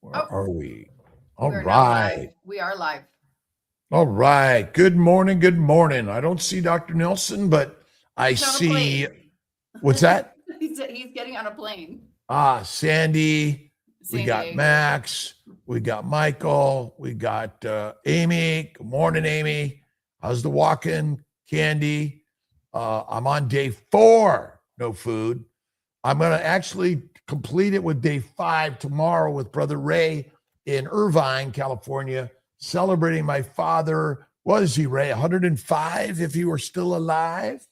Where are we? All We're now live. right. We are live. All right. Good morning. Good morning. I don't see Dr. Nelson, but I He's on a see, plane. what's that? He's getting on a plane. Sandy. We San got Diego. Max. We got Michael. We got Amy. Good morning, Amy. How's the walking, Candy? I'm on day 4, no food. I'm going to actually complete it with day 5 tomorrow with Brother Ray in Irvine, California, celebrating my father. What is he, Ray? 105 if he were still alive.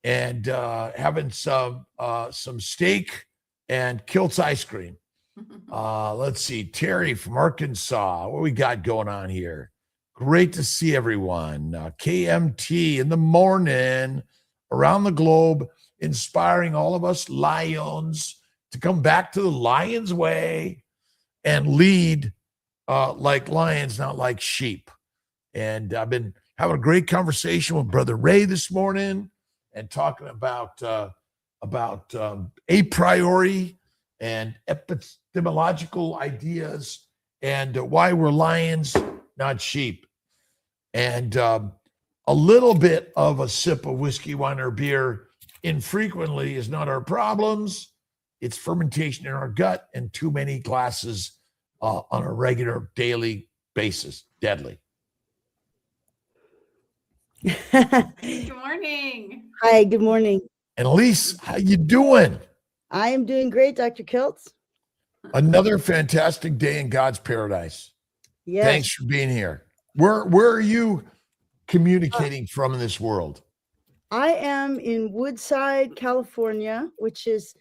And having some steak and Kiltz ice cream. Let's see, Terry from Arkansas. What we got going on here? Great to see everyone. KMT in the morning around the globe, inspiring all of us lions to come back to the lion's way and lead like lions, not like sheep. And I've been having a great conversation with Brother Ray this morning and talking about a priori and epistemological ideas and why we're lions, not sheep. And a little bit of a sip of whiskey, wine, or beer infrequently is not our problems. It's fermentation in our gut and too many glasses on a regular daily basis. Deadly. Good morning. Hi, good morning. And Elise, how you doing? I am doing great, Dr. Kiltz. Another fantastic day in God's paradise. Yes. Thanks for being here. Where are you communicating from in this world? I am in Woodside, California, which is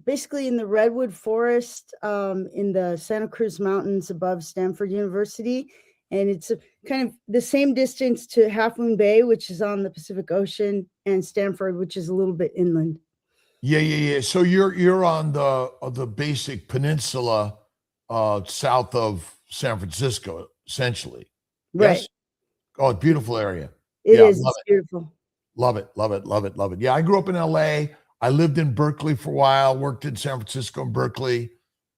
basically in the Redwood Forest in the Santa Cruz Mountains above Stanford University. And it's kind of the same distance to Half Moon Bay, which is on the Pacific Ocean, and Stanford, which is a little bit inland. Yeah. So you're on the basic peninsula south of San Francisco, essentially. Right. Yes? Oh, beautiful area. It is. It's beautiful. Love it. Yeah, I grew up in LA. I lived in Berkeley for a while, worked in San Francisco and Berkeley,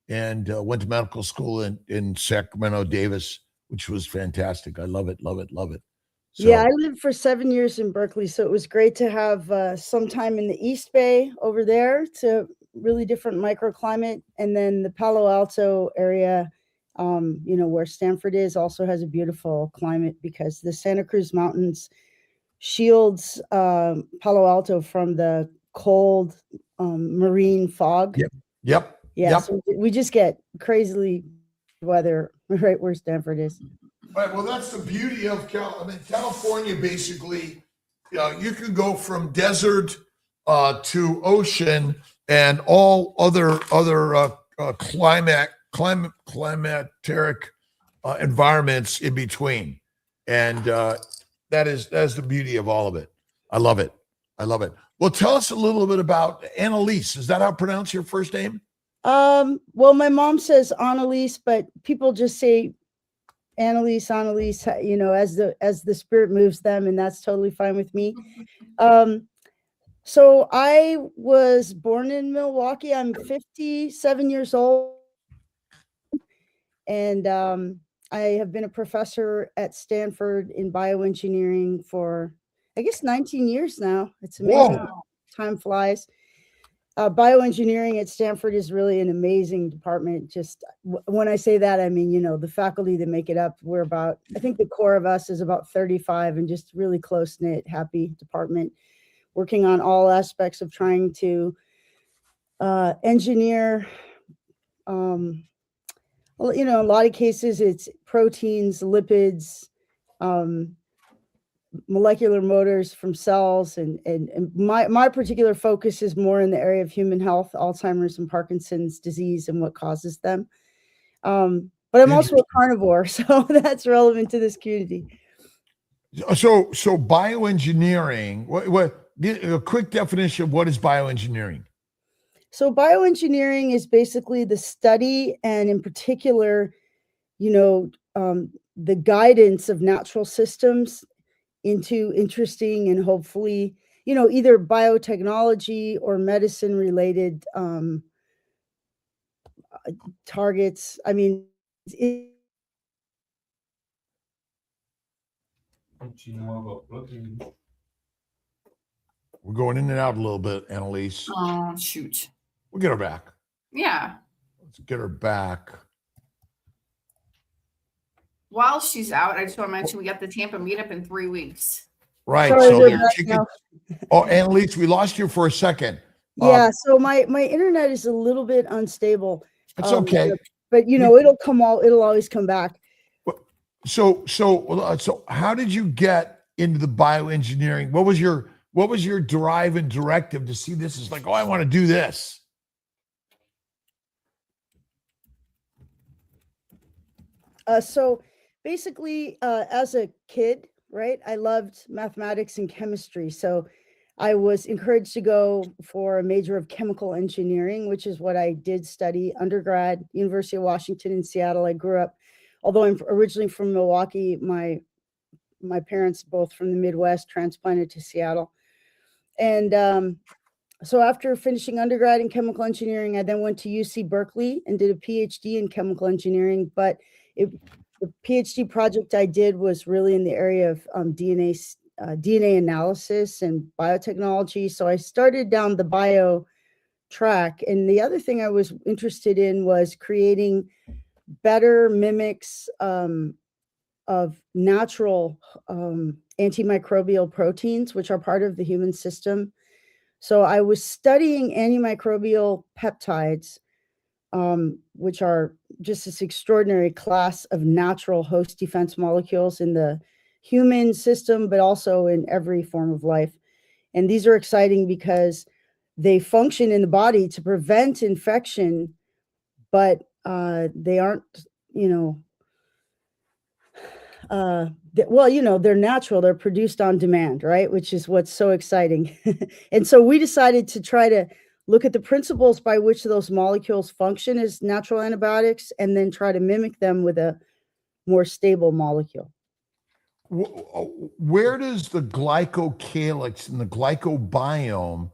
and went to medical school in Sacramento, Davis, which was fantastic. I love it. So, yeah, I lived for 7 years in Berkeley, so it was great to have some time in the East Bay over there to really different microclimate. And then the Palo Alto area, where Stanford is, also has a beautiful climate because the Santa Cruz Mountains shields Palo Alto from the cold marine fog. Yep. So we just get crazily weather right where Stanford is. Right. Well, that's the beauty of California. Basically, you can go from desert to ocean and all other climateric environments in between, and that is the beauty of all of it. I love it. Well, tell us a little bit about Annalise. Is that how I pronounce your first name? Well, my mom says Annalise, but people just say Annalise, as the spirit moves them, and that's totally fine with me. So I was born in Milwaukee. I'm 57 years old, and I have been a professor at Stanford in bioengineering for, I guess, 19 years now. It's amazing. Whoa. Time flies. Bioengineering at Stanford is really an amazing department. Just when I say that, I mean, the faculty that make it up, I think the core of us is about 35 and just really close-knit, happy department, working on all aspects of trying to engineer, in a lot of cases, it's proteins, lipids, molecular motors from cells, and my particular focus is more in the area of human health, Alzheimer's and Parkinson's disease and what causes them. But I'm also a carnivore, so that's relevant to this community. So bioengineering. What a quick definition of what is bioengineering? So bioengineering is basically the study, and in particular, the guidance of natural systems into interesting and hopefully, either biotechnology or medicine related targets. I mean, We're going in and out a little bit, Annalise. Oh, shoot. We'll get her back. Yeah. Let's get her back. While she's out, I just want to mention we got the Tampa meetup in 3 weeks. Right. Sorry, So they're back she now. oh, Annalise, we lost you for a second. Yeah, so my internet is a little bit unstable. It's okay. But it'll always come back. So how did you get into the bioengineering? What was your drive and directive to see this as like, oh, I want to do this? So basically, as a kid, right, I loved mathematics and chemistry. So I was encouraged to go for a major of chemical engineering, which is what I did study undergrad, University of Washington in Seattle. I grew up, although I'm originally from Milwaukee, my parents, both from the Midwest, transplanted to Seattle. And so after finishing undergrad in chemical engineering, I then went to UC Berkeley and did a PhD in chemical engineering. But the PhD project I did was really in the area of DNA analysis and biotechnology. So I started down the bio track. And the other thing I was interested in was creating better mimics of natural antimicrobial proteins, which are part of the human system. So I was studying antimicrobial peptides, which are just this extraordinary class of natural host defense molecules in the human system, but also in every form of life. And these are exciting because they function in the body to prevent infection, but they aren't, they're natural, they're produced on demand, right? Which is what's so exciting. And so we decided to try to look at the principles by which those molecules function as natural antibiotics and then try to mimic them with a more stable molecule. Where does the glycocalyx and the glycobiome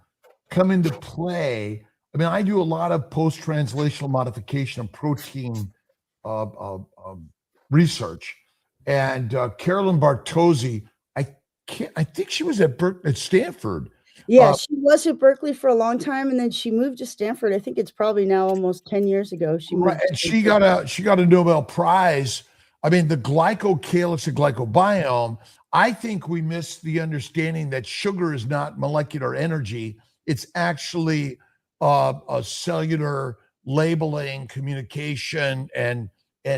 come into play? I mean, I do a lot of post-translational modification of protein research, and Carolyn Bartozzi, I think she was at Stanford. Yeah, she was at Berkeley for a long time, and then she moved to Stanford. I think it's probably now almost 10 years ago. Right, and she got a Nobel Prize. I mean, the glycocalyx and glycobiome, I think we miss the understanding that sugar is not molecular energy. It's actually a cellular labeling, communication, and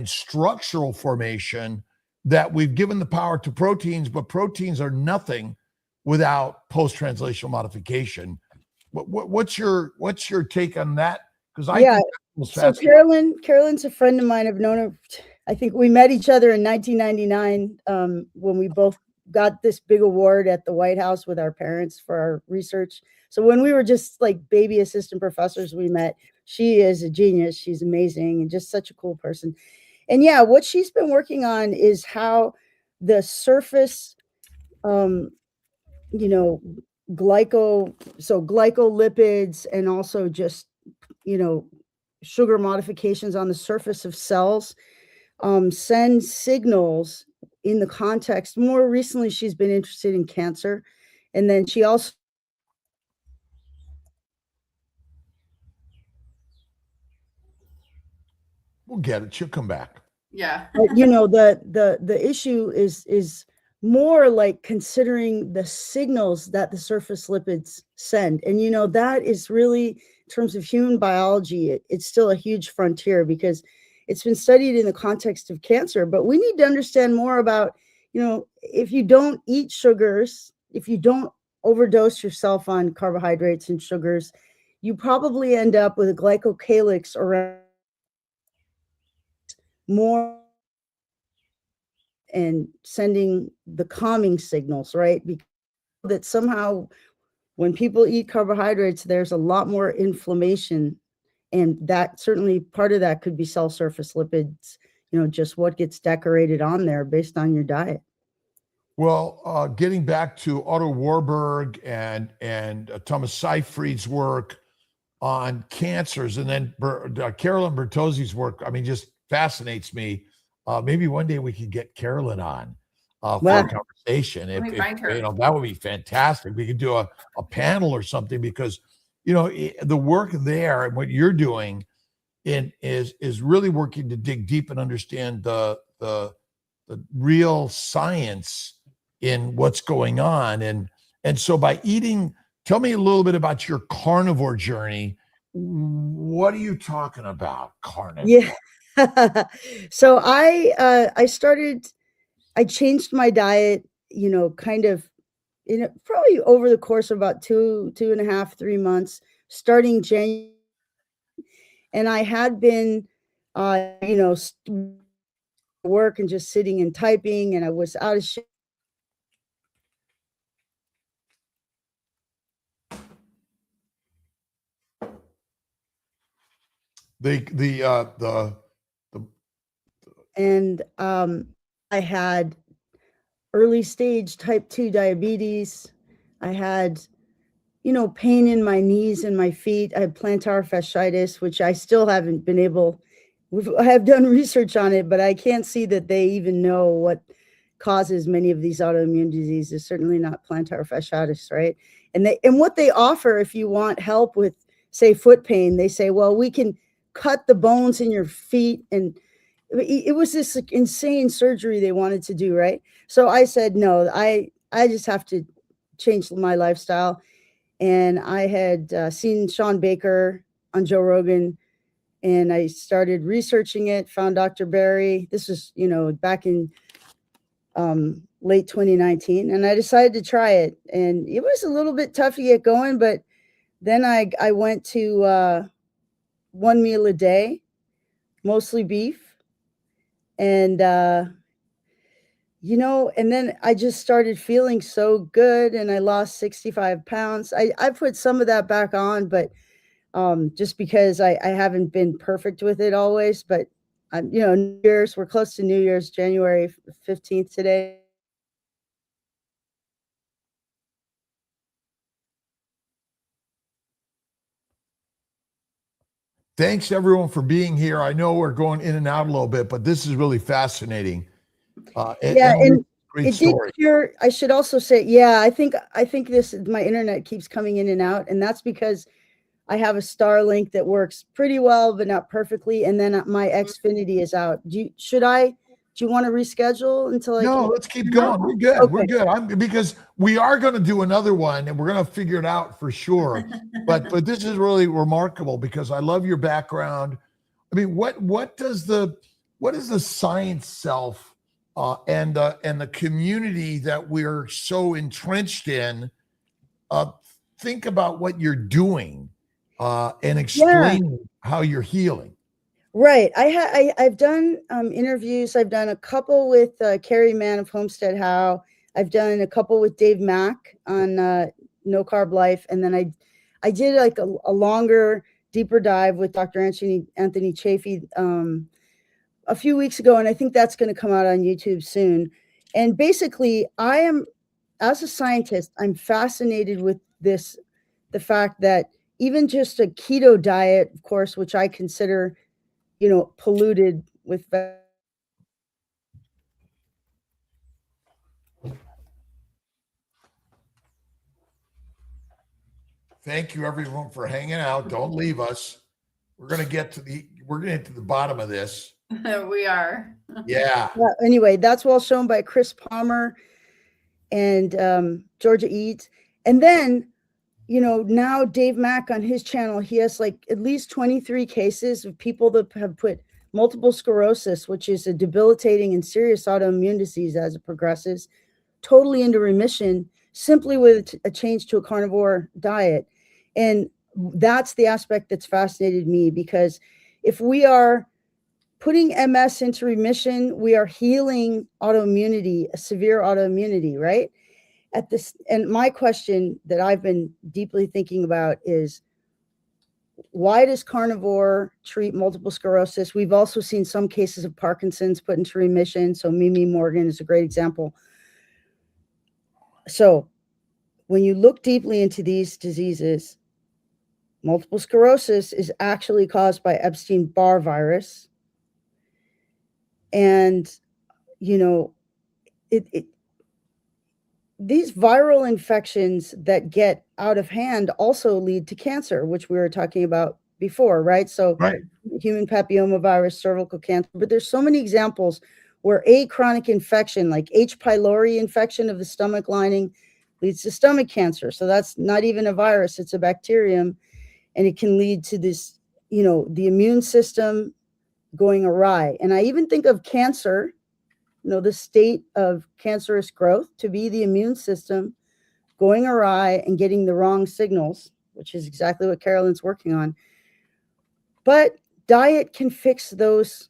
structural formation that we've given the power to proteins, but proteins are nothing without post-translational modification. What's your take on that? Because so Carolyn's a friend of mine. I've known her. I think we met each other in 1999 when we both got this big award at the White House with our parents for our research. So when we were just like baby assistant professors, we met. She is a genius. She's amazing and just such a cool person. And yeah, what she's been working on is how the surface, glycolipids and also just, sugar modifications on the surface of cells send signals in the context. More recently, she's been interested in cancer. And then she also we'll get it. She'll come back. Yeah. the issue is more like considering the signals that the surface lipids send. And that is really, in terms of human biology, it's still a huge frontier because it's been studied in the context of cancer. But we need to understand more about, if you don't eat sugars, if you don't overdose yourself on carbohydrates and sugars, you probably end up with a glycocalyx around more and sending the calming signals, right? Because that somehow when people eat carbohydrates, there's a lot more inflammation, and that certainly part of that could be cell surface lipids, just what gets decorated on there based on your diet. Well, getting back to Otto Warburg and Thomas Seyfried's work, on cancers. And then Carolyn Bertozzi's work, I mean, just fascinates me. Maybe one day we could get Carolyn on for Wow. a conversation. Let me find her. You know, that would be fantastic. We could do a panel or something, because, you know, the work there and what you're doing is really working to dig deep and understand the real science in what's going on. And so by eating, tell me a little bit about your carnivore journey. What are you talking about, carnivore? Yeah. So I changed my diet, you know, kind of, you know, probably over the course of about 2.5, 3 months, starting January. And I had been, you know, work and just sitting and typing, and I was out of shape. And I had early stage type 2 diabetes. I had, you know, pain in my knees and my feet. I had plantar fasciitis, which I still haven't been able. I have done research on it, but I can't see that they even know what causes many of these autoimmune diseases. Certainly not plantar fasciitis, right? And what they offer, if you want help with, say, foot pain, they say, well, we can cut the bones in your feet. And it was this insane surgery they wanted to do, right? So I said, no, I just have to change my lifestyle. And I had seen Sean Baker on Joe Rogan, and I started researching it, found Dr. Barry. This was, you know, back in late 2019, and I decided to try it. And it was a little bit tough to get going, but then I went to 1 meal a day, mostly beef. And, you know, and then I just started feeling so good, and I lost 65 pounds. I put some of that back on, but just because I haven't been perfect with it always. But, you know, New Year's, we're close to New Year's, January 15th today. Thanks everyone for being here. I know we're going in and out a little bit, but this is really fascinating. And great it story. did cure. I should also say, yeah, I think this, my internet keeps coming in and out, and that's because I have a Starlink that works pretty well, but not perfectly. And then my Xfinity is out. Do you want to reschedule until No, let's keep going. We're good. Okay. We're good. Because we are going to do another one, and we're going to figure it out for sure. but this is really remarkable, because I love your background. I mean, what does the science self and the community that we're so entrenched in think about what you're doing and explain how you're healing? Right. I've done interviews. I've done a couple with Carrie Mann of Homestead How. I've done a couple with Dave Mack on No Carb Life, and then I did like a longer, deeper dive with Dr. Anthony Chafee a few weeks ago, and I think that's going to come out on YouTube soon. And basically, as a scientist, I'm fascinated with the fact that even just a keto diet, of course, which I consider, you know, polluted with. Thank you everyone for hanging out. Don't leave us. We're going to get to the bottom of this. We are. Yeah. Anyway, that's well shown by Chris Palmer and Georgia Eads. And then, you know, now Dave Mack on his channel, he has like at least 23 cases of people that have put multiple sclerosis, which is a debilitating and serious autoimmune disease as it progresses, totally into remission simply with a change to a carnivore diet. And that's the aspect that's fascinated me, because if we are putting MS into remission, we are healing autoimmunity, a severe autoimmunity, right? And my question that I've been deeply thinking about is, why does carnivore treat multiple sclerosis? We've also seen some cases of Parkinson's put into remission. So Mimi Morgan is a great example. So when you look deeply into these diseases, Multiple sclerosis is actually caused by Epstein-Barr virus. And, you know, these viral infections that get out of hand also lead to cancer, which we were talking about before, right? So Right. human papillomavirus, cervical cancer, but there's so many examples where a chronic infection like H. pylori infection of the stomach lining leads to stomach cancer. So that's not even a virus, it's a bacterium. And it can lead to this, you know, the immune system going awry. And I even think of cancer, you know, the state of cancerous growth to be the immune system going awry and getting the wrong signals, which is exactly what Carolyn's working on. But diet can fix those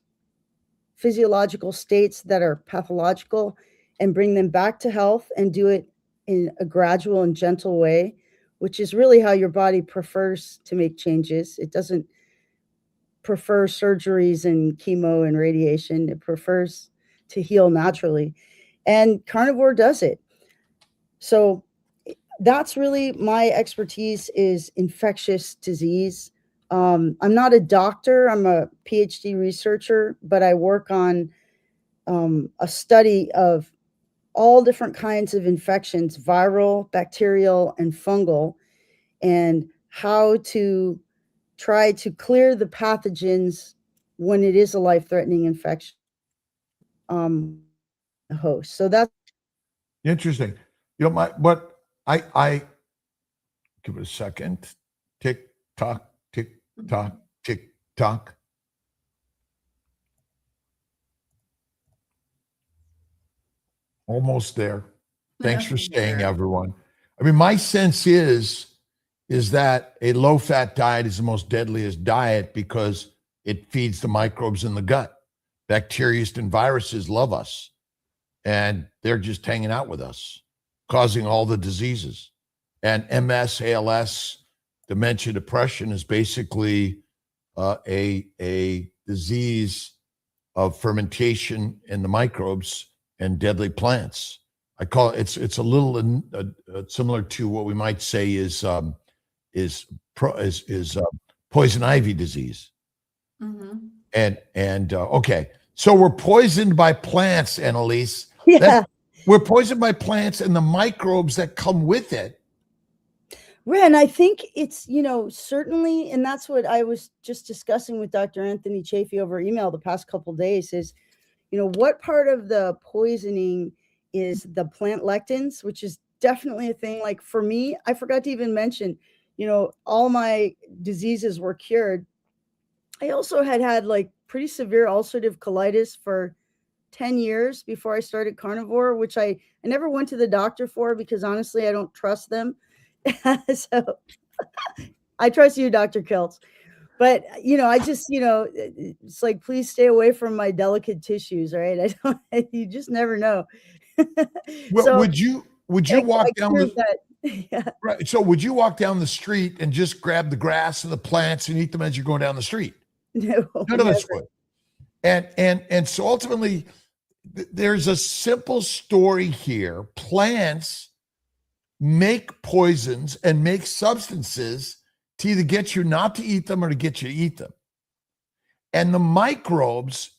physiological states that are pathological and bring them back to health, and do it in a gradual and gentle way, which is really how your body prefers to make changes. It doesn't prefer surgeries and chemo and radiation. It prefers to heal naturally. And carnivore does it. So that's really my expertise, is infectious disease. I'm not a doctor, I'm a PhD researcher, but I work on a study of all different kinds of infections, viral, bacterial, and fungal, and how to try to clear the pathogens when it is a life-threatening infection host. So that's Interesting. You know, I give it a second. Tick tock, tick tock, tick tock. Almost there. Thanks for staying, everyone. I mean, my sense is that a low-fat diet is the most deadliest diet because it feeds the microbes in the gut. Bacteria and viruses love us, and they're just hanging out with us, causing all the diseases. And MS, ALS, dementia, depression is basically a disease of fermentation in the microbes and deadly plants. I call it, it's a little similar to what we might say is poison ivy disease. And okay, so we're poisoned by plants, Annalise. yeah. We're poisoned by plants and the microbes that come with it. Right. And I think it's, you know, certainly, and that's what I was just discussing with Dr. Anthony Chafee over email the past couple of days is, you know, what part of the poisoning is the plant lectins, which is definitely a thing. Like for me, I forgot to even mention, you know, all my diseases were cured. I also had like pretty severe ulcerative colitis for 10 years before I started carnivore, which I never went to the doctor for because honestly, I don't trust them. So I trust you, Dr. Kiltz. But, you know, I just, you know, it's like, please stay away from my delicate tissues, right? You just never know. Well, So would you walk down the yeah. right? So would you walk down the street and just grab the grass and the plants and eat them as you're going down the street? No, None of us would. And so ultimately, there's a simple story here. Plants make poisons and make substances to either get you not to eat them or to get you to eat them. And the microbes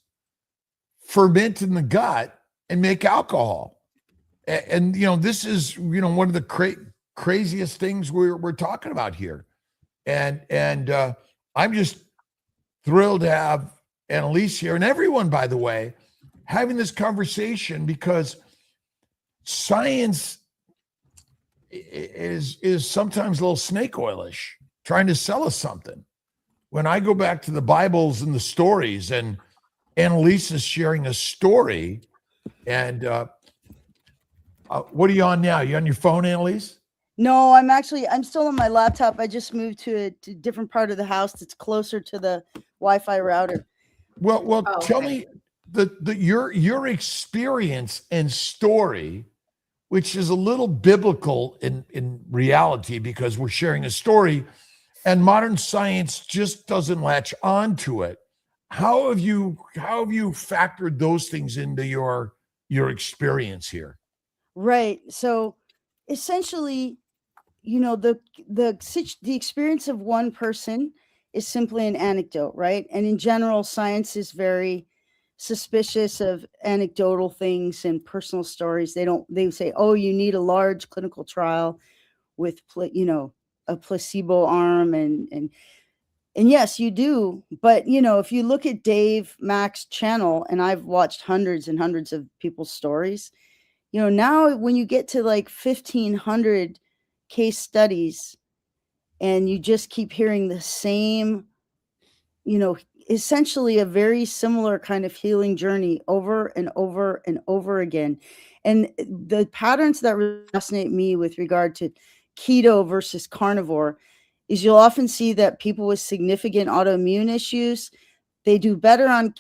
ferment in the gut and make alcohol. And you know, this is, you know, one of the craziest things we're talking about here. And I'm just thrilled to have Annalise here and everyone, by the way, having this conversation, because science is sometimes a little snake oilish, trying to sell us something. When I go back to the Bibles and the stories, and Annalise is sharing a story, and what are you on now? You on your phone, Annalise? No, I'm still on my laptop. I just moved to a different part of the house that's closer to the Wi-Fi router. Well, tell me your experience and story, which is a little biblical in reality, because we're sharing a story and modern science just doesn't latch on to it. How have you factored those things into your experience here? Right. So essentially, you know, the experience of one person is simply an anecdote, right? And in general, science is very suspicious of anecdotal things and personal stories. They say, oh, you need a large clinical trial with, you know, a placebo arm and yes, you do. But, you know, if you look at Dave Mack's channel, and I've watched hundreds and hundreds of people's stories, you know, now when you get to like 1,500 case studies and you just keep hearing the same, you know, essentially a very similar kind of healing journey over and over and over again. And the patterns that really fascinate me with regard to keto versus carnivore is you'll often see that people with significant autoimmune issues, they do better on.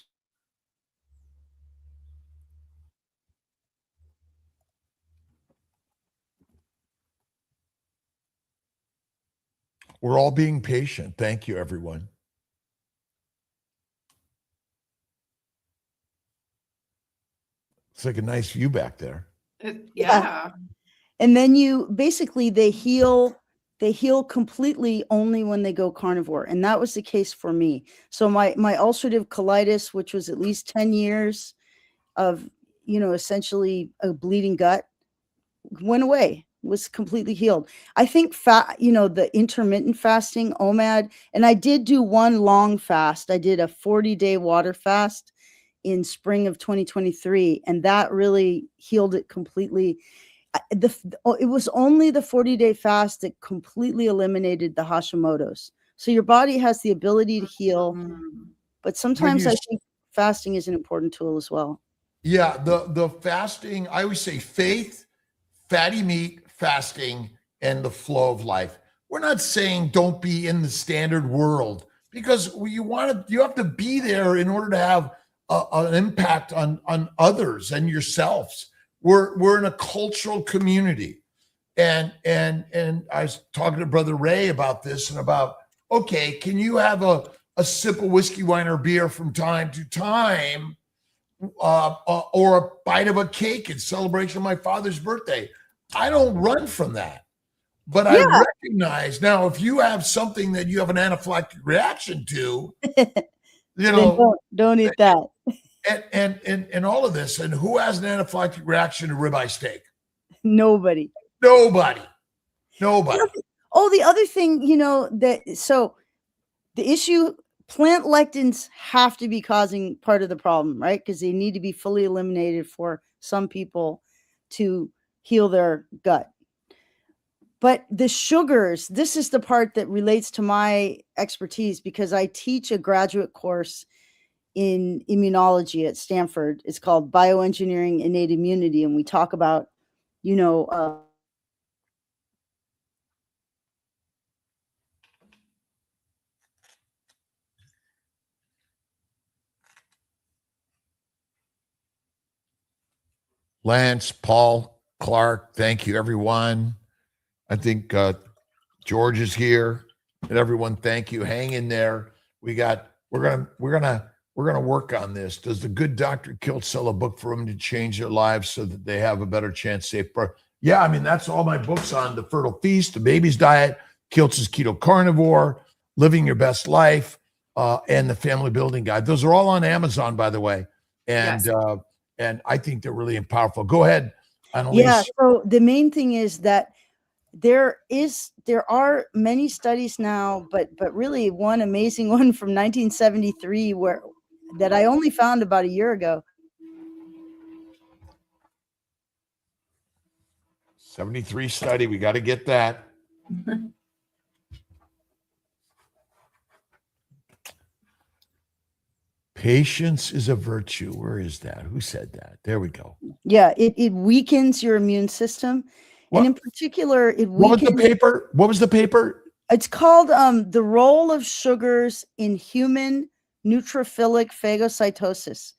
We're all being patient. Thank you, everyone. It's like a nice view back there. Yeah. And then they heal completely only when they go carnivore. And that was the case for me. So my ulcerative colitis, which was at least 10 years of, you know, essentially a bleeding gut, went away, was completely healed. I think the intermittent fasting, OMAD, and I did do one long fast. I did a 40-day water fast in spring of 2023, and that really healed it completely. It was only the 40-day fast that completely eliminated the Hashimoto's. So your body has the ability to heal, but sometimes I think fasting is an important tool as well. Yeah, the fasting, I always say faith, fatty meat, fasting, and the flow of life. We're not saying don't be in the standard world, because you have to be there in order to have an impact on others and yourselves. We're in a cultural community, and I was talking to Brother Ray about this and about, okay, can you have a sip of whiskey, wine, or beer from time to time, or a bite of a cake in celebration of my father's birthday? I don't run from that, but I recognize now, if you have something that you have an anaphylactic reaction to, you know, don't eat that. And all of this, and who has an anaphylactic reaction to ribeye steak? Nobody. The other thing, you know, so the issue, plant lectins have to be causing part of the problem, right? Because they need to be fully eliminated for some people to heal their gut. But the sugars, this is the part that relates to my expertise, because I teach a graduate course in immunology at Stanford. It's called Bioengineering Innate Immunity. And we talk about, you know, Lance, Paul, Clark, thank you, everyone. I think George is here, and everyone, thank you. Hang in there. We're gonna work on this. Does the good Dr. Kiltz sell a book for women to change their lives so that they have a better chance, safe birth? Yeah, I mean, that's all my books on: The Fertile Feast, The Baby's Diet, Kiltz's Keto Carnivore, Living Your Best Life, and The Family Building Guide. Those are all on Amazon, by the way. And Yes. And I think they're really powerful. Go ahead, Annalise. Yeah. So the main thing is that there are many studies now, but really one amazing one from 1973 that I only found about a year ago. 73 study. We got to get that. Patience is a virtue. Where is that? Who said that? There we go. Yeah, it weakens your immune system. What? And in particular, What was the paper? What was the paper? It's called The Role of Sugars in Human Neutrophilic Phagocytosis.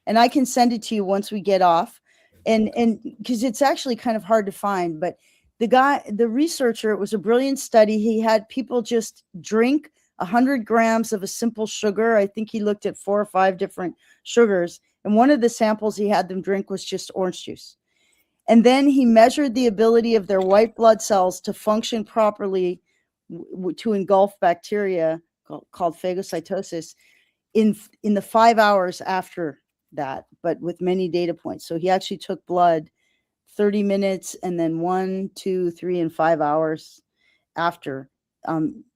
And I can send it to you once we get off. And because it's actually kind of hard to find, but the researcher, it was a brilliant study. He had people just drink 100 grams of a simple sugar. I think he looked at 4 or 5 different sugars. And one of the samples he had them drink was just orange juice. And then he measured the ability of their white blood cells to function properly to engulf bacteria called phagocytosis in the 5 hours after that, but with many data points. So he actually took blood 30 minutes and then 1, 2, 3, and 5 hours after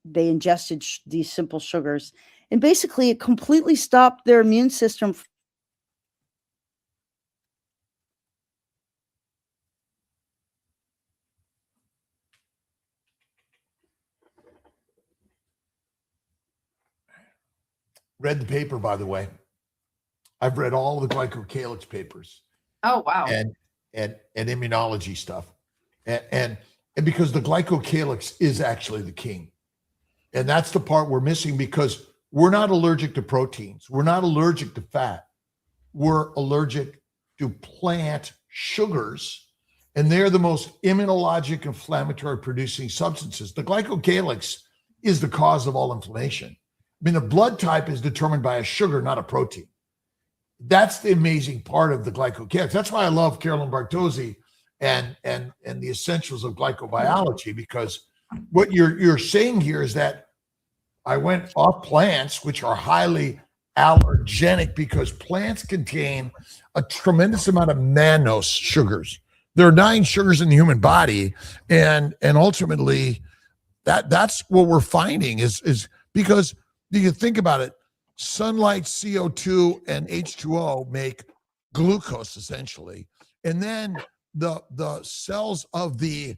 they ingested these simple sugars. And basically it completely stopped their immune system. Read the paper, by the way. I've read all of the Kiltz papers. Oh, wow. And immunology stuff. And because the Kiltz is actually the king. And that's the part we're missing, because we're not allergic to proteins. We're not allergic to fat. We're allergic to plant sugars, and they're the most immunologic inflammatory producing substances. The Kiltz is the cause of all inflammation. I mean, the blood type is determined by a sugar, not a protein. That's the amazing part of the Kiltz. That's why I love Carolyn Bartozzi and the essentials of glycobiology, because what you're saying here is that I went off plants, which are highly allergenic, because plants contain a tremendous amount of mannose sugars. There are 9 sugars in the human body, and ultimately that's what we're finding is because you think about it, sunlight, CO2, and H2O make glucose essentially, and then the cells of the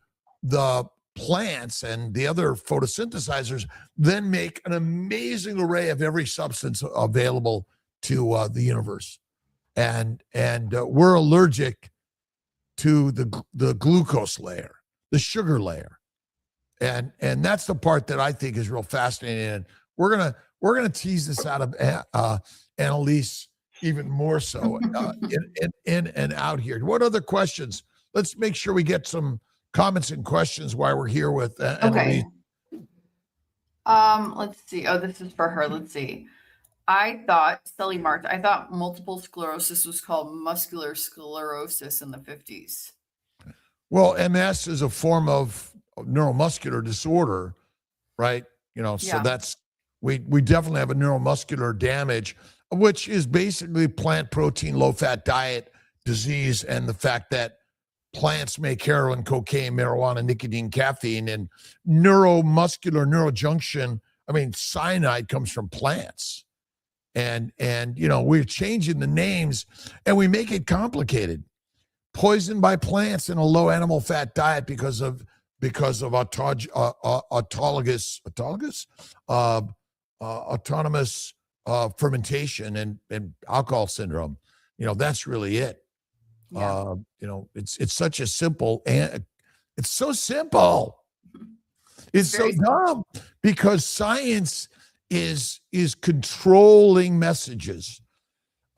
plants and the other photosynthesizers then make an amazing array of every substance available to the universe, and we're allergic to the glucose layer, the sugar layer, and that's the part that I think is real fascinating. And we're gonna tease this out of Annalise even more so in and out here. What other questions? Let's make sure we get some comments and questions while we're here with Annalise. Okay. Let's see. Oh, this is for her. Let's see. I thought multiple sclerosis was called muscular sclerosis in the 50s. Well, MS is a form of neuromuscular disorder, right? So that's, we definitely have a neuromuscular damage, which is basically plant protein, low fat diet disease, and the fact that plants make heroin, cocaine, marijuana, nicotine, caffeine, and neurojunction. I mean, cyanide comes from plants, and we're changing the names, and we make it complicated. Poisoned by plants in a low animal fat diet because of autonomous fermentation and alcohol syndrome. That's really it. Yeah. It's such a simple, and it's so simple. It's so dumb, because science is controlling messages.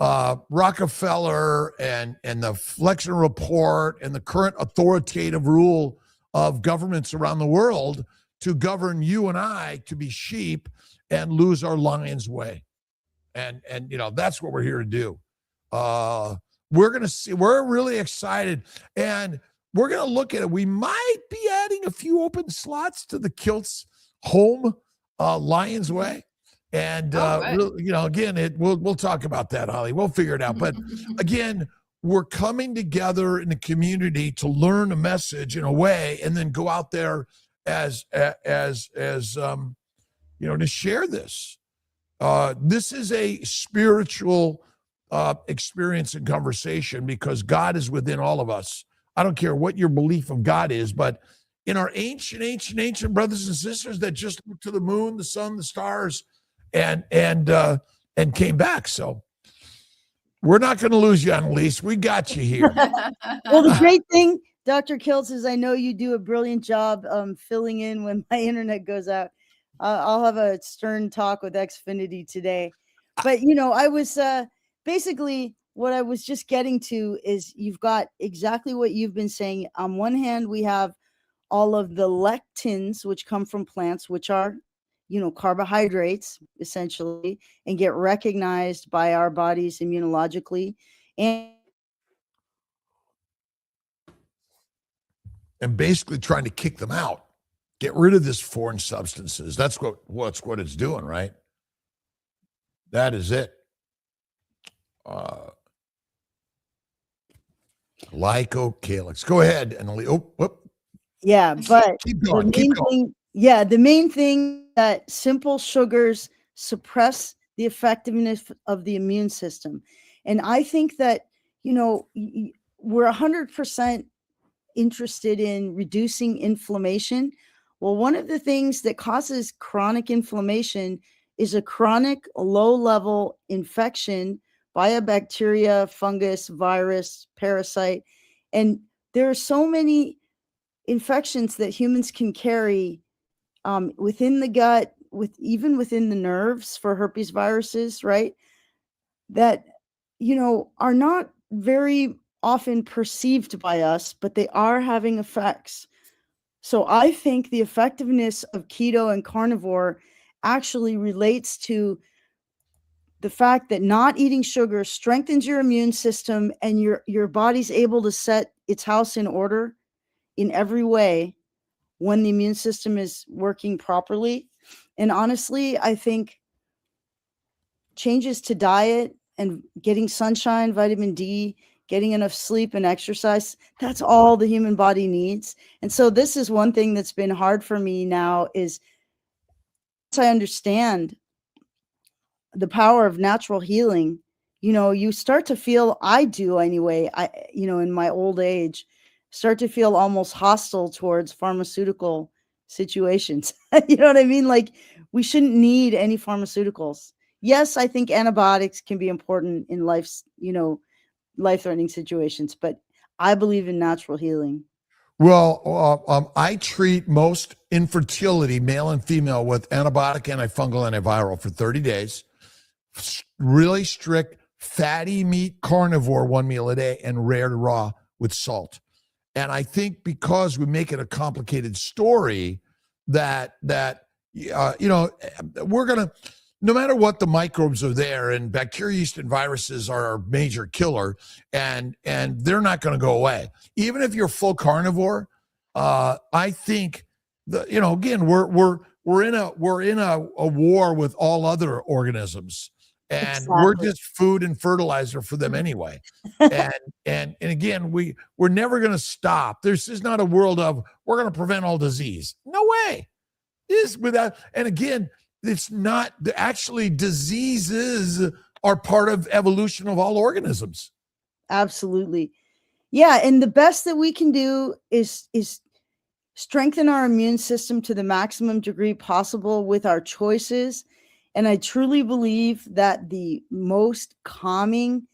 Rockefeller and the Flexner Report and the current authoritative rule of governments around the world to govern you and I to be sheep and lose our lion's way. And that's what we're here to do. We're going to see, we're really excited, and we're going to look at it. We might be adding a few open slots to the Kiltz home, Lion's Way. And, again, we'll talk about that, Holly. We'll figure it out. But again, we're coming together in the community to learn a message in a way, and then go out there as to share this. This is a spiritual experience and conversation, because God is within all of us. I don't care what your belief of God is, but in our ancient brothers and sisters that just looked to the moon, the sun, the stars, and came back. So we're not going to lose you, Annalise. We got you here. Well, the great thing, Dr. Kiltz, is I know you do a brilliant job filling in when my internet goes out. I'll have a stern talk with Xfinity today. But, I was basically what I was just getting to is you've got exactly what you've been saying. On one hand, we have all of the lectins, which come from plants, which are, carbohydrates essentially, and get recognized by our bodies immunologically. And and basically trying to kick them out. Get rid of this foreign substances. That's what it's doing, right? That is it. Kiltz. Go ahead and whoop. Yeah, but Keep going. the main thing that simple sugars suppress the effectiveness of the immune system. And I think that, we're 100% interested in reducing inflammation. Well, one of the things that causes chronic inflammation is a chronic low-level infection by a bacteria, fungus, virus, parasite. And there are so many infections that humans can carry within the gut, even within the nerves for herpes viruses, right? That, are not very often perceived by us, but they are having effects. So I think the effectiveness of keto and carnivore actually relates to the fact that not eating sugar strengthens your immune system, and your body's able to set its house in order in every way when the immune system is working properly. And honestly, I think changes to diet and getting sunshine, vitamin D, getting enough sleep and exercise, that's all the human body needs. And so this is one thing that's been hard for me now is I understand the power of natural healing. You start to feel, I do anyway, in my old age, start to feel almost hostile towards pharmaceutical situations. You know what I mean? Like, we shouldn't need any pharmaceuticals. Yes, I think antibiotics can be important in life-threatening situations, but I believe in natural healing. Well, I treat most infertility, male and female, with antibiotic, antifungal, antiviral for 30 days. Really strict fatty meat carnivore, 1 meal a day, and rare to raw with salt. And I think because we make it a complicated story, that we're gonna, no matter what, the microbes are there, and bacteria, yeast, and viruses are our major killer, and they're not going to go away. Even if you're full carnivore, I think again, we're in a war with all other organisms, and Exactly. we're just food and fertilizer for them anyway. and again, we're never going to stop. This is not a world of we're going to prevent all disease. No way. And again, it's not actually, diseases are part of evolution of all organisms. Absolutely. Yeah. And the best that we can do is strengthen our immune system to the maximum degree possible with our choices. And I truly believe that the most calming,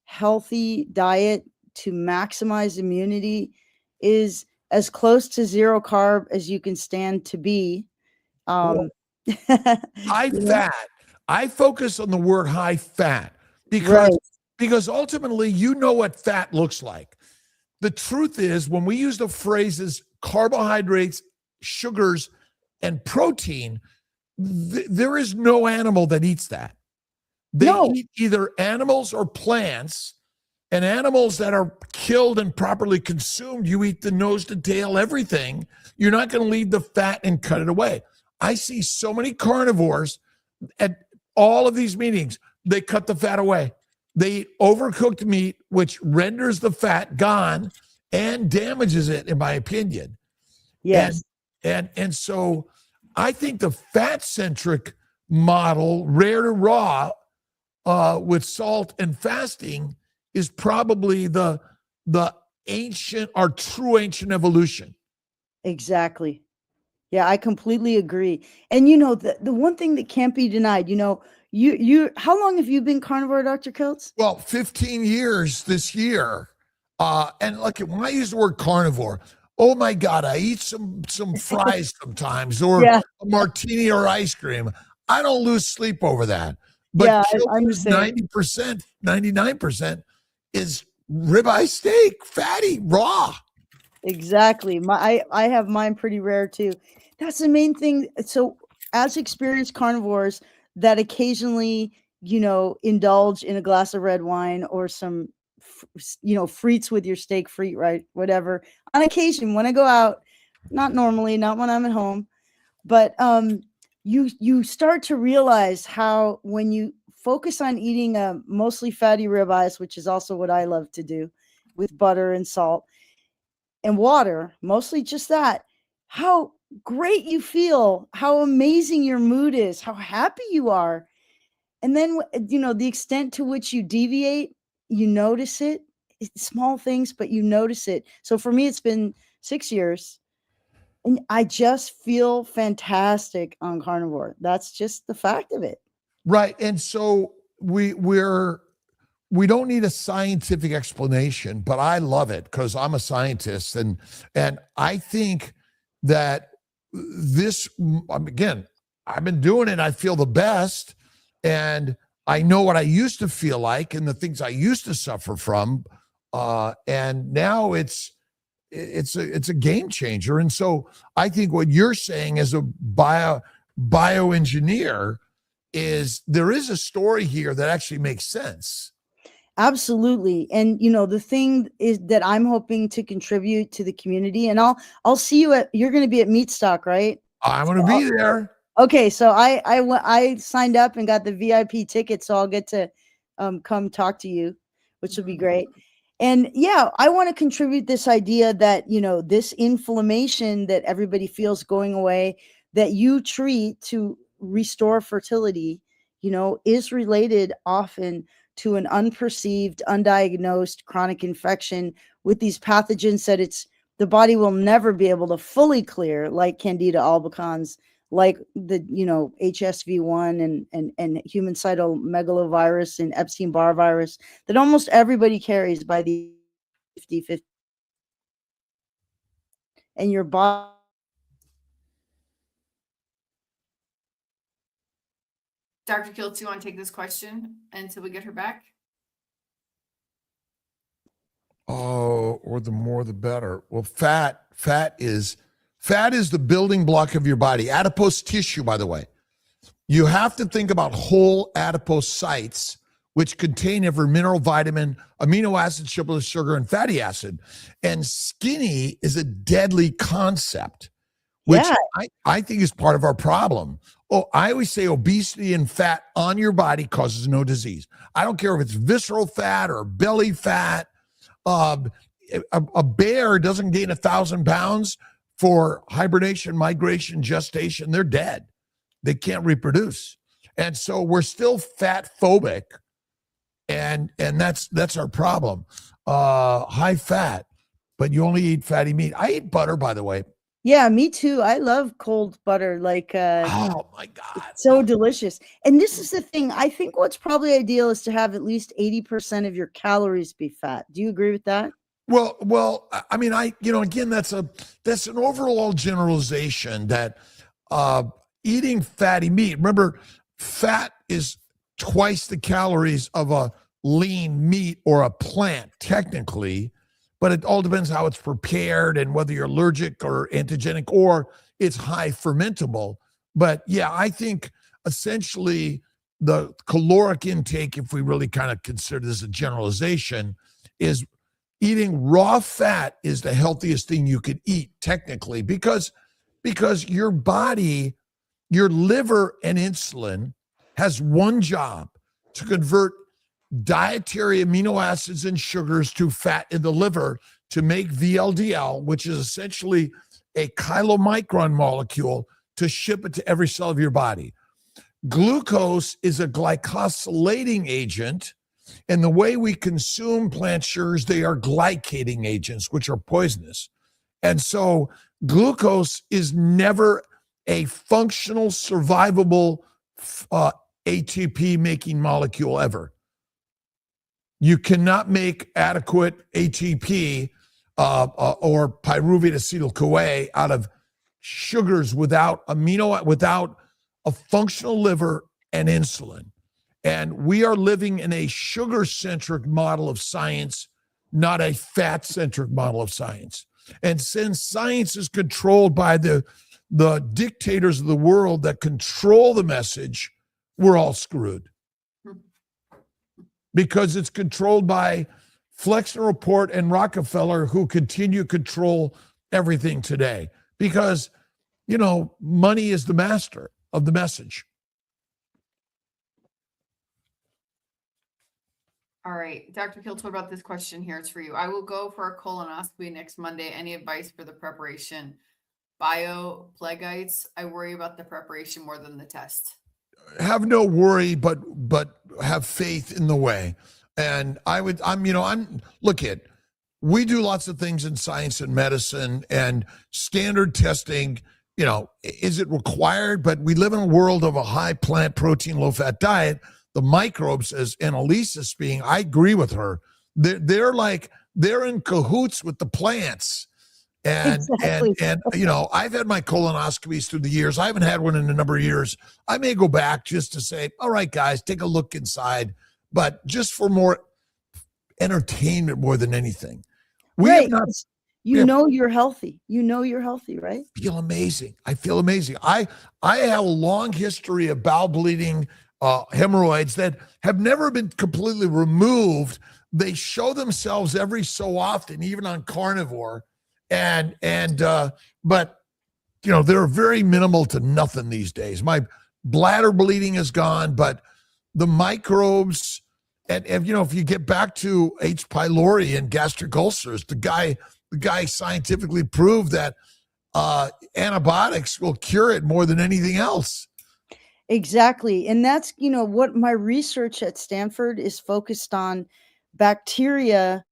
healthy diet to maximize immunity is as close to zero carb as you can stand to be. High fat. I focus on the word high fat because ultimately, what fat looks like. The truth is, when we use the phrases carbohydrates, sugars, and protein, there is no animal that eats that. They eat either animals or plants, and animals that are killed and properly consumed, you eat the nose to tail, everything. You're not going to leave the fat and cut it away. I see so many carnivores at all of these meetings. They cut the fat away. They eat overcooked meat, which renders the fat gone and damages it, in my opinion. Yes. And so I think the fat-centric model, rare to raw, with salt and fasting, is probably the ancient, our true ancient evolution. Exactly. Yeah, I completely agree. And the one thing that can't be denied, you how long have you been carnivore, Dr. Kiltz? Well, 15 years this year. And look, when I use the word carnivore, oh my God, I eat some fries sometimes, or a martini or ice cream. I don't lose sleep over that. But Kiltz, 90%, 99% is ribeye steak, fatty, raw. Exactly. I have mine pretty rare too. That's the main thing. So as experienced carnivores that occasionally, indulge in a glass of red wine or some, frites with your steak frite, right? Whatever. on occasion when I go out, not normally, not when I'm at home, but you start to realize how when you focus on eating mostly fatty ribeyes, which is also what I love to do with butter and salt and water, mostly just that, how great you feel, how amazing your mood is, how happy you are. And then, the extent to which you deviate, you notice it. It's small things, but you notice it. So for me, it's been 6 years. And I just feel fantastic on carnivore. That's just the fact of it. Right. And so we don't need a scientific explanation, but I love it because I'm a scientist. And I think that this, again, I've been doing it. I feel the best. And I know what I used to feel like and the things I used to suffer from. And now it's a game changer. And so I think what you're saying as a bioengineer is there is a story here that actually makes sense. Absolutely. And the thing is that I'm hoping to contribute to the community, and I'll see you you're going to be at Meatstock, right? I'm going to be there. Okay. So I signed up and got the VIP ticket, so I'll get to come talk to you, which will be great. And yeah, I want to contribute this idea that, this inflammation that everybody feels going away, that you treat to restore fertility, is related often to an unperceived, undiagnosed chronic infection with these pathogens that the body will never be able to fully clear, like Candida albicans, like the, HSV1 and human cytomegalovirus and Epstein-Barr virus that almost everybody carries by the 50. And your body. Dr. Kiltz, you want to take this question until we get her back? Oh, or the more the better. Well, fat is the building block of your body. Adipose tissue, by the way. You have to think about whole adipose sites, which contain every mineral, vitamin, amino acid, sugar, and fatty acid. And skinny is a deadly concept, which I think is part of our problem. Oh, I always say obesity and fat on your body causes no disease. I don't care if it's visceral fat or belly fat. A bear doesn't gain 1,000 pounds for hibernation, migration, gestation. They're dead. They can't reproduce. And so we're still fat phobic. And that's our problem. High fat, but you only eat fatty meat. I eat butter, by the way. Yeah, me too. I love cold butter. Oh my God. It's so delicious. And this is the thing. I think what's probably ideal is to have at least 80% of your calories be fat. Do you agree with that? Well, I mean, again, that's an overall generalization that eating fatty meat, remember, fat is twice the calories of a lean meat or a plant, technically. But it all depends how it's prepared and whether you're allergic or antigenic or it's high fermentable. But yeah, I think essentially the caloric intake, if we really kind of consider this a generalization, is eating raw fat is the healthiest thing you could eat technically because your body, your liver and insulin has one job: to convert dietary amino acids and sugars to fat in the liver to make VLDL, which is essentially a chylomicron molecule, to ship it to every cell of your body. Glucose is a glycosylating agent, and the way we consume plant sugars, they are glycating agents, which are poisonous. And so glucose is never a functional, survivable ATP making molecule ever. You cannot make adequate ATP or pyruvate acetyl-CoA out of sugars without a functional liver and insulin. And we are living in a sugar-centric model of science, not a fat-centric model of science. And since science is controlled by the dictators of the world that control the message, we're all screwed. Because it's controlled by Flexner Report and Rockefeller, who continue to control everything today, because, you know, money is the master of the message. All right, Dr. Kiltz, what about this question here? It's for you. I will go for a colonoscopy next Monday. Any advice for the preparation? Bioplegites. I worry about the preparation more than the test. Have no worry, but have faith in the way. And look at, we do lots of things in science and medicine, and standard testing, you know, is it required? But we live in a world of a high plant protein, low fat diet. The microbes, as Annalise is speaking, I agree with her. They're in cahoots with the plants. And Exactly. and you know, I've had my colonoscopies through the years. I haven't had one in a number of years. I may go back just to say, all right, guys, take a look inside, but just for more entertainment more than anything. We Right. have not. You know you're healthy. You know you're healthy, right? Feel amazing. I feel amazing. I have a long history of bowel bleeding, hemorrhoids that have never been completely removed. They show themselves every so often, even on carnivore. But you know, they're very minimal to nothing these days. My bladder bleeding is gone, but the microbes, and you know, if you get back to H. pylori and gastric ulcers, the guy scientifically proved that antibiotics will cure it more than anything else. Exactly. And that's, you know, what my research at Stanford is focused on: bacteria,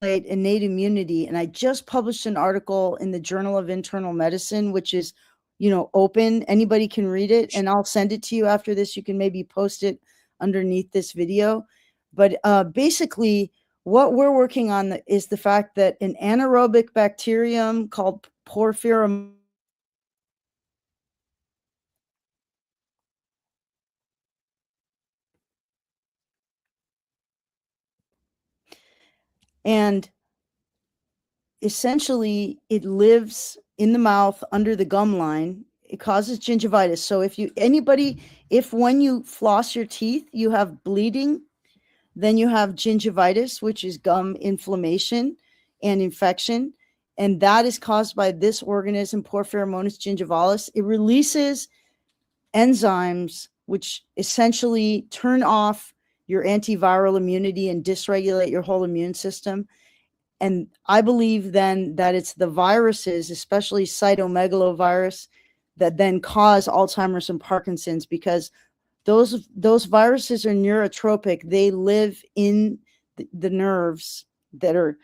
innate immunity. And I just published an article in the Journal of Internal Medicine, which is, you know, open. Anybody can read it, and I'll send it to you after this. You can maybe post it underneath this video. But basically, what we're working on is the fact that an anaerobic bacterium called Porphyria and essentially it lives in the mouth under the gum line. It causes gingivitis. So if when you floss your teeth, you have bleeding, then you have gingivitis, which is gum inflammation and infection. And that is caused by this organism, Porphyromonas gingivalis. It releases enzymes which essentially turn off your antiviral immunity and dysregulate your whole immune system. And I believe then that it's the viruses, especially cytomegalovirus, that then cause Alzheimer's and Parkinson's, because those viruses are neurotropic. They live in the nerves that are,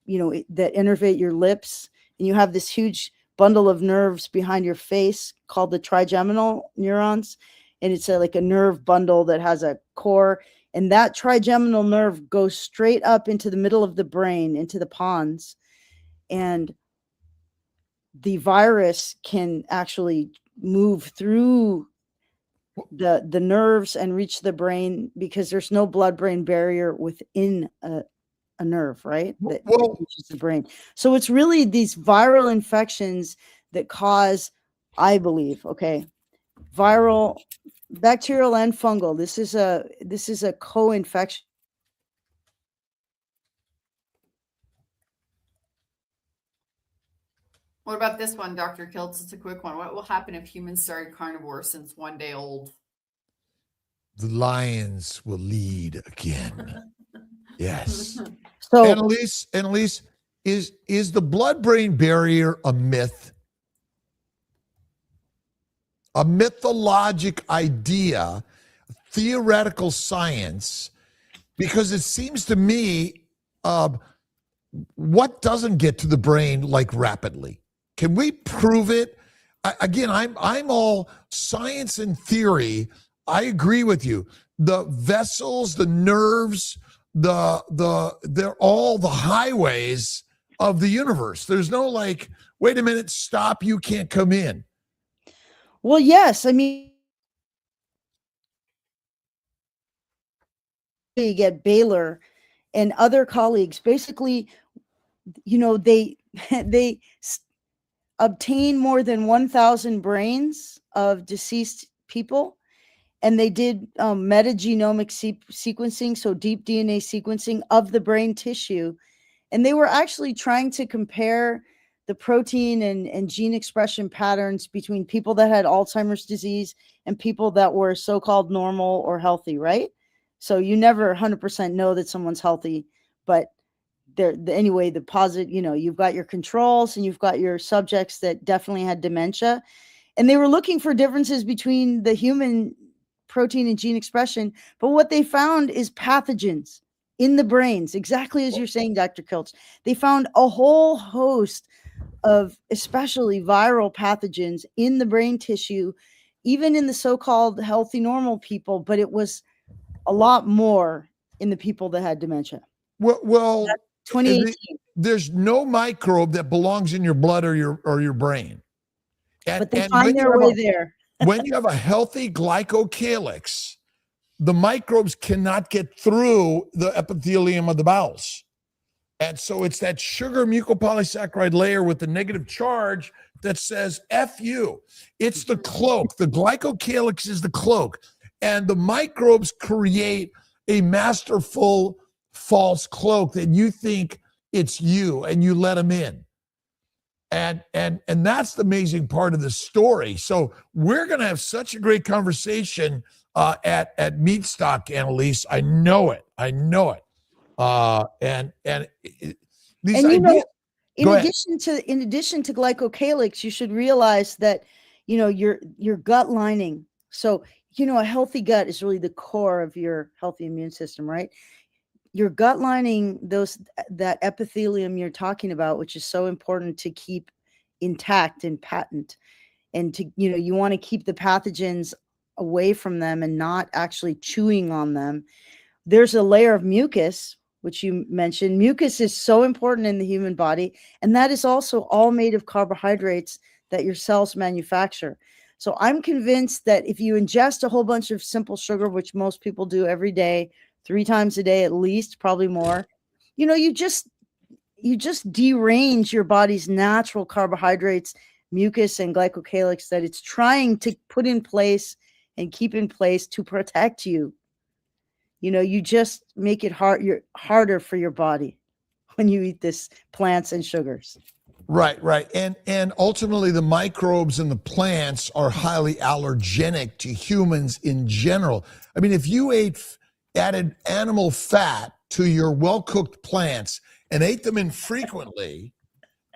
you know, that innervate your lips. And you have this huge bundle of nerves behind your face called the trigeminal neurons. And it's like a nerve bundle that has a core. And that trigeminal nerve goes straight up into the middle of the brain, into the pons. And the virus can actually move through the nerves and reach the brain, because there's no blood-brain barrier within a nerve, right? That reaches the brain. So it's really these viral infections that cause, I believe, viral, bacterial and fungal. This is a co-infection. What about this one, Dr. Kiltz? It's a quick one. What will happen if humans started carnivore since one day old? The lions will lead again. Yes. So, Annalise, is the blood-brain barrier a myth? A mythologic idea, theoretical science? Because it seems to me, what doesn't get to the brain like rapidly? Can we prove it? Again, I'm all science and theory. I agree with you. The vessels, the nerves, they're all the highways of the universe. There's no like, wait a minute, stop, you can't come in. Well, yes. I mean, you get Baylor and other colleagues, basically, you know, they obtain more than 1,000 brains of deceased people, and they did metagenomic sequencing, so deep DNA sequencing of the brain tissue. And they were actually trying to compare the protein and gene expression patterns between people that had Alzheimer's disease and people that were so-called normal or healthy, right? So you never 100% know that someone's healthy, but anyway, the positive, you've got your controls and you've got your subjects that definitely had dementia. And they were looking for differences between the human protein and gene expression. But what they found is pathogens in the brains, exactly as you're saying, Dr. Kiltz. They found a whole host of especially viral pathogens in the brain tissue, even in the so-called healthy, normal people, but it was a lot more in the people that had dementia. Well, 2018. There's no microbe that belongs in your blood or your brain. But they find their way there. When you have a healthy glycocalyx, the microbes cannot get through the epithelium of the bowels. And so it's that sugar mucopolysaccharide layer with the negative charge that says, F you. It's the cloak. The glycocalyx is the cloak. And the microbes create a masterful false cloak that you think it's you, and you let them in. And that's the amazing part of the story. So we're going to have such a great conversation at Meat Stock, Annalise. I know it. These ideas. In addition to glycocalyx, you should realize that your gut lining. So a healthy gut is really the core of your healthy immune system, right? Your gut lining, that epithelium you're talking about, which is so important to keep intact and patent, and to you want to keep the pathogens away from them and not actually chewing on them. There's a layer of mucus, which you mentioned. Mucus is so important in the human body, and that is also all made of carbohydrates that your cells manufacture. So I'm convinced that if you ingest a whole bunch of simple sugar, which most people do every day, 3 times a day at least, probably more, you just derange your body's natural carbohydrates, mucus and glycocalyx that it's trying to put in place and keep in place to protect you. You just make it harder for your body when you eat this plants and sugars. Right. And ultimately the microbes in the plants are highly allergenic to humans in general. I mean, if you added animal fat to your well-cooked plants and ate them infrequently,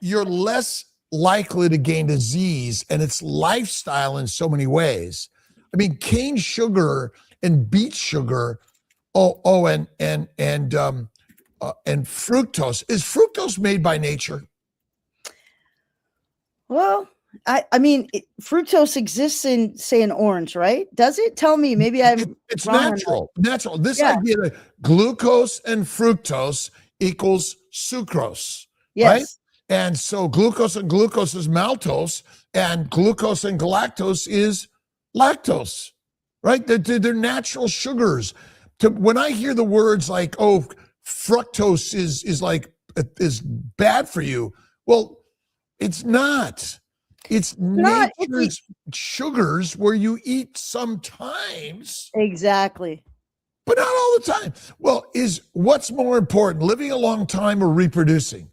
you're less likely to gain disease, and it's lifestyle in so many ways. I mean, cane sugar and beet sugar, and fructose. Is fructose made by nature? Well, I mean, fructose exists in, say, an orange, right? Does it? Tell me. Maybe it's natural. Natural. This idea that glucose and fructose equals sucrose, right? And so glucose and glucose is maltose, and glucose and galactose is lactose, right? They're natural sugars. When I hear the words like, oh, fructose is bad for you, well, it's not. It's nature's sugars where you eat sometimes. Exactly. But not all the time. Well, what's more important, living a long time or reproducing?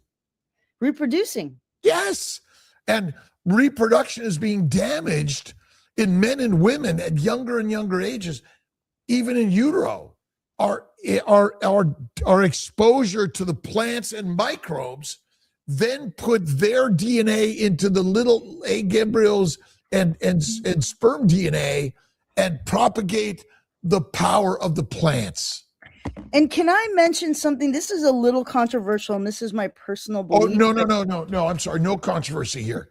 Reproducing. Yes. And reproduction is being damaged in men and women at younger and younger ages, even in utero. Our exposure to the plants and microbes then put their DNA into the little egg embryos and sperm DNA and propagate the power of the plants. And can I mention something? This is a little controversial, and this is my personal belief. Oh, no. I'm sorry. No controversy here.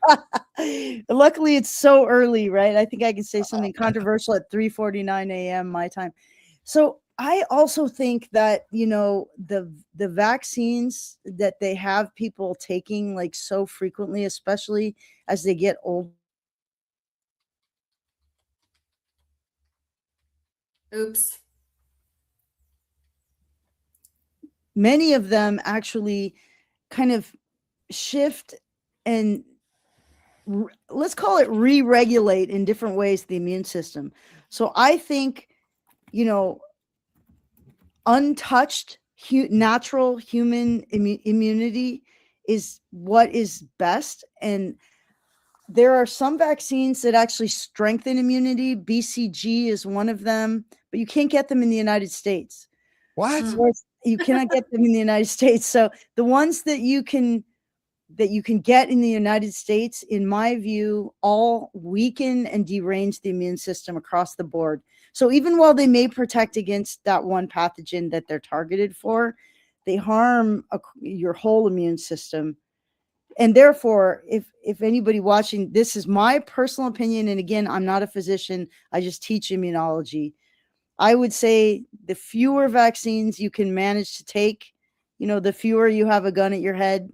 Luckily, it's so early, right? I think I can say something controversial at 3:49 a.m. my time. So I also think that, the vaccines that they have people taking like so frequently, especially as they get old. Oops. Many of them actually kind of shift and let's call it re-regulate in different ways the immune system. So I think, untouched natural human immunity is what is best. And there are some vaccines that actually strengthen immunity. BCG is one of them, but you can't get them in the United States. What? You cannot get them in the United States. So the ones that you can get in the United States, in my view, all weaken and derange the immune system across the board. So even while they may protect against that one pathogen that they're targeted for, they harm your whole immune system. And therefore, if anybody watching, this is my personal opinion, and again, I'm not a physician, I just teach immunology. I would say the fewer vaccines you can manage to take, the fewer you have a gun at your head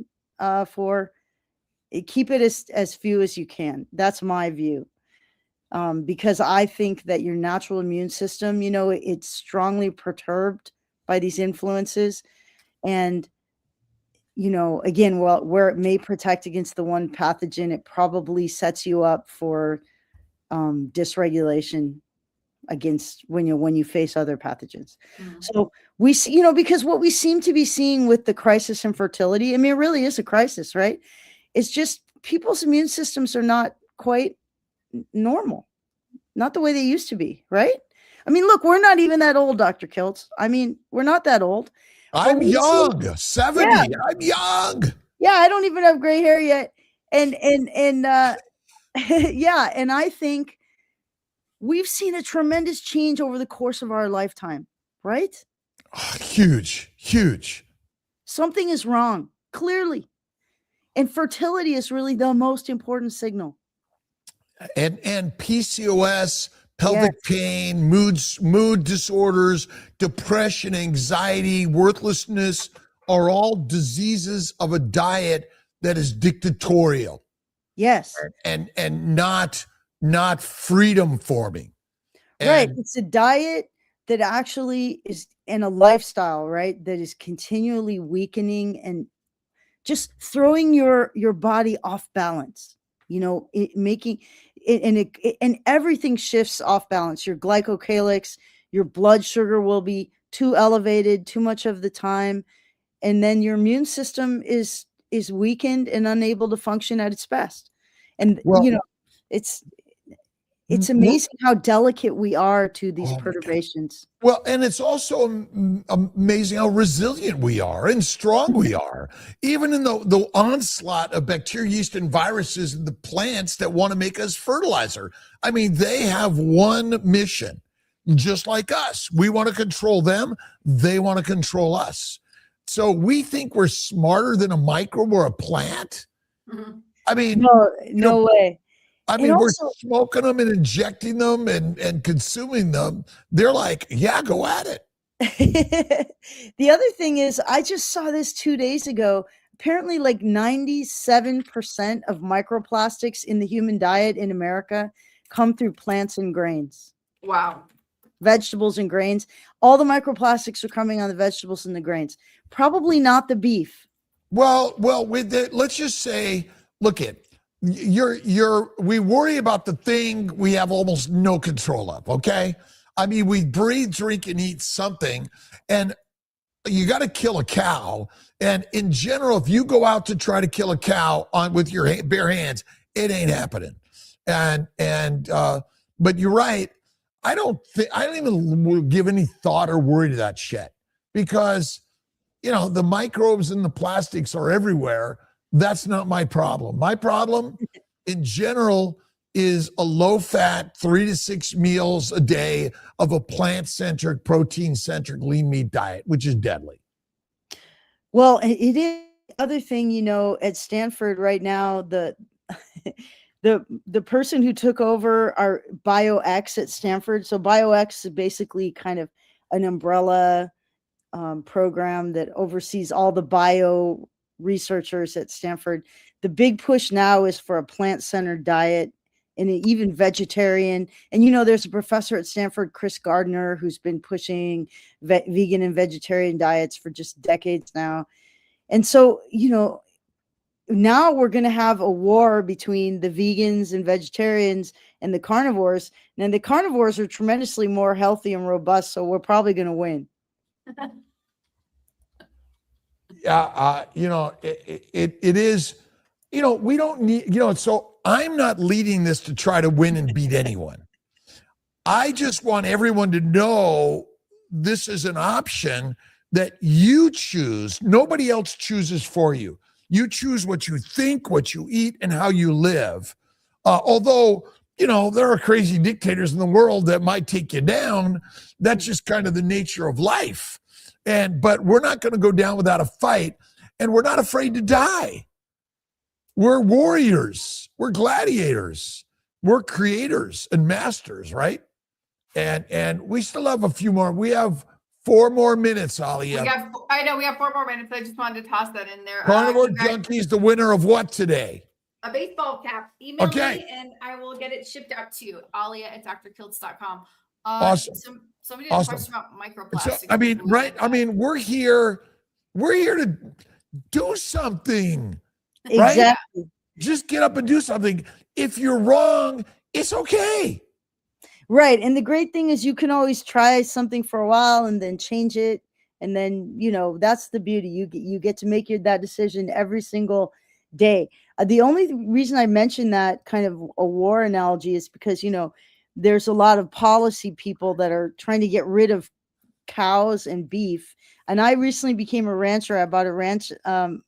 for, keep it as few as you can. That's my view. Because I think that your natural immune system, it's strongly perturbed by these influences. And again, where it may protect against the one pathogen, it probably sets you up for dysregulation against when you face other pathogens. Mm-hmm. So we see, because what we seem to be seeing with the crisis in fertility, I mean, it really is a crisis, right? It's just people's immune systems are not quite normal, not the way they used to be, right? I mean, look, we're not even that old, Dr. Kiltz. I mean, we're not that old. I'm young, 70. Yeah. I'm young. Yeah, I don't even have gray hair yet. And yeah, and I think we've seen a tremendous change over the course of our lifetime, right? Oh, huge. Something is wrong, clearly. And fertility is really the most important signal. And PCOS, pelvic pain, mood disorders, depression, anxiety, worthlessness are all diseases of a diet that is dictatorial. Yes. And not freedom forming. Right. It's a diet that actually is in a lifestyle, right, that is continually weakening and just throwing your body off balance. And everything shifts off balance. Your glycocalyx, your blood sugar will be too elevated too much of the time, and then your immune system is weakened and unable to function at its best. And it's amazing how delicate we are to these perturbations. Well, and it's also amazing how resilient we are and strong we are, even in the onslaught of bacteria, yeast, and viruses in the plants that want to make us fertilizer. I mean, they have one mission, just like us. We want to control them. They want to control us. So we think we're smarter than a microbe or a plant. Mm-hmm. I mean, no way. I mean, we're smoking them and injecting them and consuming them. They're like, yeah, go at it. The other thing is, I just saw this 2 days ago. Apparently, like 97% of microplastics in the human diet in America come through plants and grains. Wow. Vegetables and grains. All the microplastics are coming on the vegetables and the grains. Probably not the beef. Well, let's just say, look at. We worry about the thing we have almost no control of, okay? I mean, we breathe, drink, and eat something, and you got to kill a cow. And in general, if you go out to try to kill a cow with your bare hands, it ain't happening. But you're right. I don't even give any thought or worry to that shit because, the microbes and the plastics are everywhere. That's not my problem. My problem in general is a low-fat 3 to 6 meals a day of a plant-centric, protein-centric, lean meat diet, which is deadly. Well, it is. Other thing, at Stanford right now, the person who took over our BioX at Stanford. So BioX is basically kind of an umbrella program that oversees all the bio researchers at Stanford. The big push now is for a plant-centered diet and even vegetarian. And, there's a professor at Stanford, Chris Gardner, who's been pushing vegan and vegetarian diets for just decades now. And so, now we're going to have a war between the vegans and vegetarians and the carnivores. And the carnivores are tremendously more healthy and robust, so we're probably going to win. Yeah, it is, we don't need, so I'm not leading this to try to win and beat anyone. I just want everyone to know this is an option that you choose. Nobody else chooses for you. You choose what you think, what you eat, and how you live. Although, there are crazy dictators in the world that might take you down. That's just kind of the nature of life. But we're not going to go down without a fight, and we're not afraid to die. We're warriors. We're gladiators. We're creators and masters, right? And we still have a few more. We have 4 more minutes, Ali. I know we have 4 more minutes. I just wanted to toss that in there. Carnivore Junkies, the winner of what today? A baseball cap. Email Okay. me and I will get it shipped out to you. Alia@drkiltz.com. Awesome. Somebody had a Awesome. question about microplastics. So, we're here to do something. Exactly. Right? Just get up and do something. If you're wrong, it's okay. Right. And the great thing is you can always try something for a while and then change it. And then, that's the beauty. You get to make that decision every single day. The only reason I mentioned that kind of a war analogy is because, there's a lot of policy people that are trying to get rid of cows and beef. And I recently became a rancher. I bought a ranch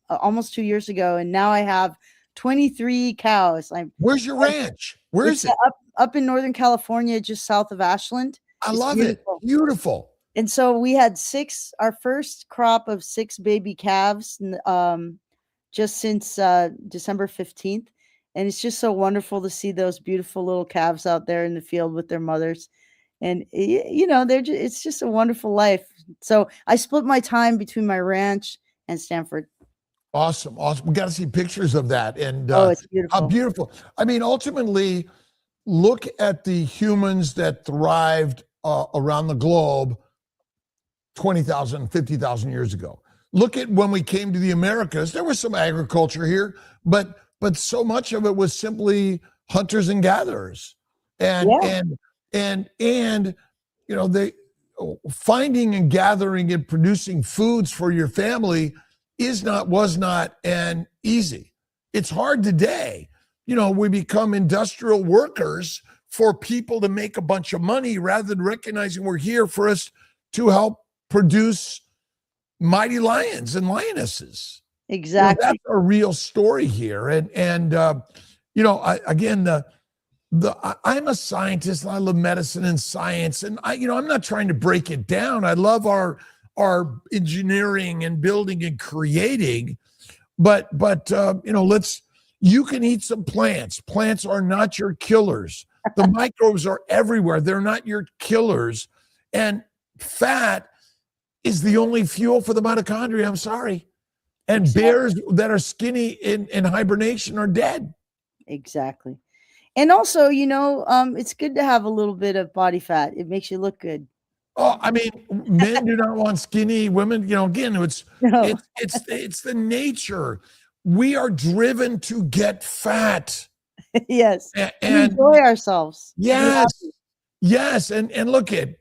almost 2 years ago. And now I have 23 cows. Where's your ranch? Where is it? Up in Northern California, just south of Ashland. I love it. Beautiful. And so we had our first crop of 6 baby calves just since December 15th. And it's just so wonderful to see those beautiful little calves out there in the field with their mothers. And, it's just a wonderful life. So I split my time between my ranch and Stanford. Awesome. We got to see pictures of that. And it's beautiful. how beautiful. Ultimately, look at the humans that thrived around the globe 20,000, 50,000 years ago. Look at when we came to the Americas. There was some agriculture here, but so much of it was simply hunters and gatherers. And they finding and gathering and producing foods for your family was not an easy. It's hard today. We become industrial workers for people to make a bunch of money rather than recognizing we're here for us to help produce mighty lions and lionesses. Exactly. That's a real story here. I'm a scientist and I love medicine and science. And I'm not trying to break it down. I love our engineering and building and creating, but you can eat some plants. Plants are not your killers. The microbes are everywhere. They're not your killers. And fat is the only fuel for the mitochondria. I'm sorry. And bears that are skinny in hibernation are dead. Exactly. And also, it's good to have a little bit of body fat. It makes you look good. Oh, men do not want skinny women. Again, it's the nature. We are driven to get fat. Yes. And enjoy ourselves. Yes. Yes. And look at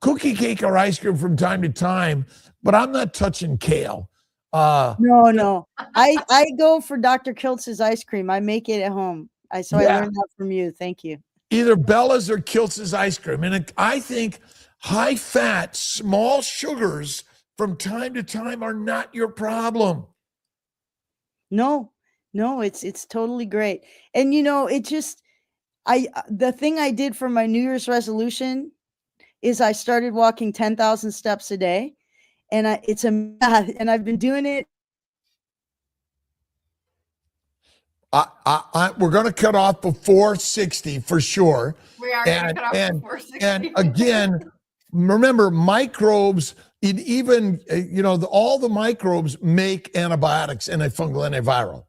cookie cake or ice cream from time to time, but I'm not touching kale. No. I go for Dr. Kiltz's ice cream. I make it at home. I learned that from you. Thank you. Either Bella's or Kiltz's ice cream. And I think high fat, small sugars from time to time are not your problem. No, it's totally great. And the thing I did for my New Year's resolution is I started walking 10,000 steps a day, and I've been doing it. We're going to cut off before 60 for sure. We are going to cut off before 60. And again, remember, microbes, all the microbes make antibiotics, antifungal, antiviral.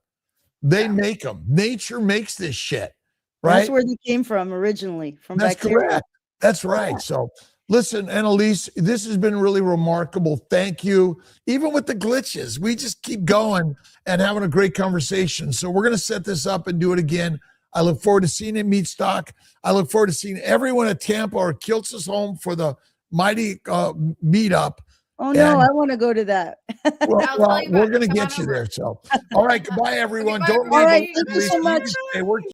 They make them. Nature makes this shit, right? That's where they came from originally, from That's bacteria. correct. That's right. So Listen, Annalise, this has been really remarkable. Thank you. Even with the glitches, we just keep going and having a great conversation. So we're going to set this up and do it again. I look forward to seeing you at Meat Stock. I look forward to seeing everyone at Tampa or Kiltz's home for the mighty meetup. Oh no, And- I want to go to that. Well, I'll tell you we're about going to it. Come get on you over. there. So, all right. Goodbye, everyone. bye, Don't everybody. leave. All right, thank you so Annalise, much. stay. We're